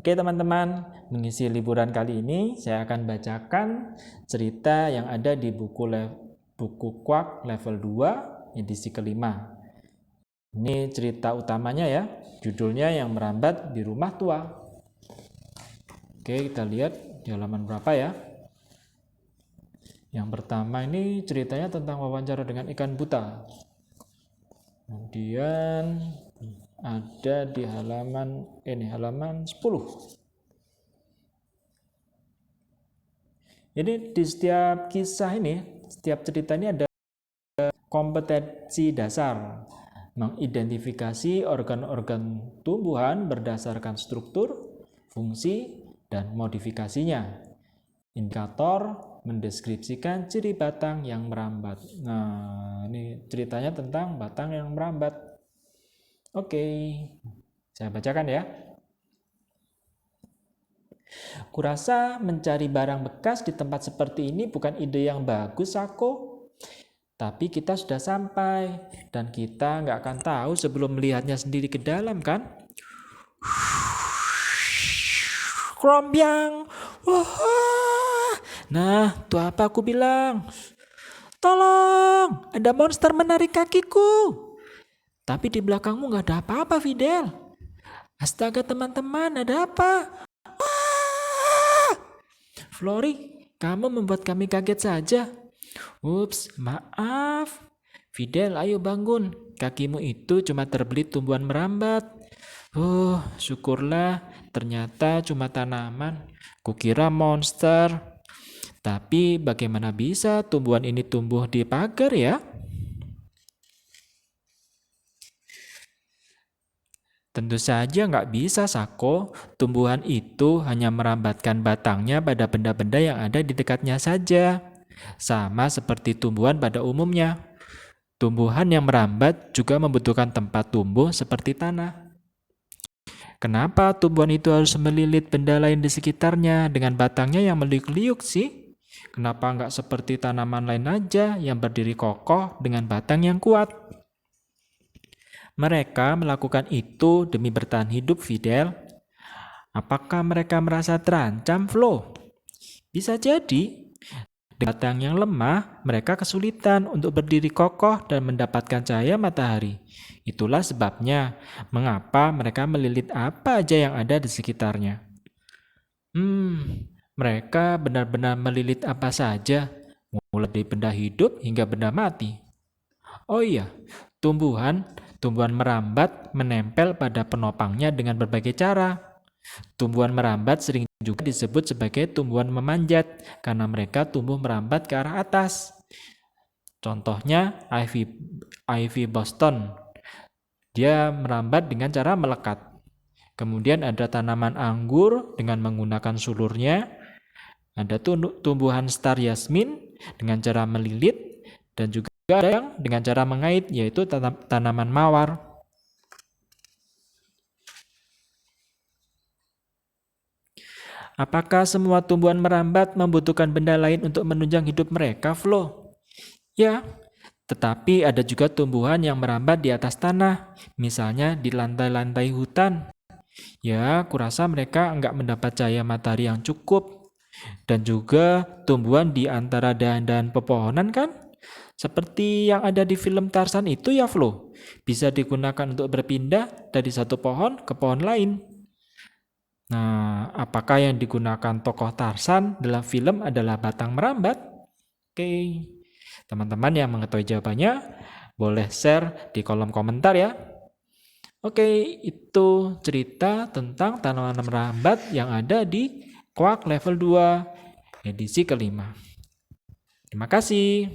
Oke teman-teman, mengisi liburan kali ini saya akan bacakan cerita yang ada di buku Quack level 2 edisi kelima. Ini cerita utamanya ya, judulnya Yang Merambat di Rumah Tua. Oke, kita lihat di halaman berapa ya. Yang pertama ini ceritanya tentang wawancara dengan ikan buta. Kemudian ada di halaman 10. Jadi di setiap kisah ini, setiap cerita ini ada kompetensi dasar, mengidentifikasi organ-organ tumbuhan berdasarkan struktur, fungsi, dan modifikasinya. Indikator mendeskripsikan ciri batang yang merambat. Nah, ini ceritanya tentang batang yang merambat. Oke, saya bacakan ya. Kurasa mencari barang bekas di tempat seperti ini bukan ide yang bagus, Sako. Tapi kita sudah sampai, dan kita nggak akan tahu sebelum melihatnya sendiri ke dalam, kan? Krombyang! Wah! Nah, itu apa aku bilang? Tolong! Ada monster menarik kakiku! Tapi di belakangmu nggak ada apa-apa, Fidel. Astaga teman-teman, ada apa? Wah! Flori, kamu membuat kami kaget saja. Ups, maaf. Fidel, ayo bangun. Kakimu itu cuma terbelit tumbuhan merambat. Syukurlah. Ternyata cuma tanaman. Kukira monster. Tapi bagaimana bisa tumbuhan ini tumbuh di pagar ya? Tentu saja nggak bisa, Sako. Tumbuhan itu hanya merambatkan batangnya pada benda-benda yang ada di dekatnya saja. Sama seperti tumbuhan pada umumnya. Tumbuhan yang merambat juga membutuhkan tempat tumbuh seperti tanah. Kenapa tumbuhan itu harus melilit benda lain di sekitarnya dengan batangnya yang meliuk-liuk sih? Kenapa nggak seperti tanaman lain aja yang berdiri kokoh dengan batang yang kuat? Mereka melakukan itu demi bertahan hidup, Fidel. Apakah mereka merasa terancam, Flo? Bisa jadi. Dengan batang yang lemah, mereka kesulitan untuk berdiri kokoh dan mendapatkan cahaya matahari. Itulah sebabnya mengapa mereka melilit apa aja yang ada di sekitarnya. Mereka benar-benar melilit apa saja, mulai dari benda hidup hingga benda mati. Oh iya, tumbuhan merambat menempel pada penopangnya dengan berbagai cara. Tumbuhan merambat sering juga disebut sebagai tumbuhan memanjat karena mereka tumbuh merambat ke arah atas. Contohnya ivy Boston. Dia merambat dengan cara melekat. Kemudian ada tanaman anggur dengan menggunakan sulurnya. Ada tumbuhan star yasmin dengan cara melilit, dan juga ada yang dengan cara mengait, yaitu tanaman mawar. Apakah semua tumbuhan merambat membutuhkan benda lain untuk menunjang hidup mereka, Flo? Ya, tetapi ada juga tumbuhan yang merambat di atas tanah, misalnya di lantai-lantai hutan. Ya, kurasa mereka enggak mendapat cahaya matahari yang cukup. Dan juga tumbuhan di antara dahan-dahan pepohonan kan? Seperti yang ada di film Tarzan itu ya, Flo. Bisa digunakan untuk berpindah dari satu pohon ke pohon lain. Nah, apakah yang digunakan tokoh Tarzan dalam film adalah batang merambat? Oke, teman-teman yang mengetahui jawabannya boleh share di kolom komentar ya. Oke, itu cerita tentang tanaman merambat yang ada di Quack level 2 edisi kelima. Terima kasih.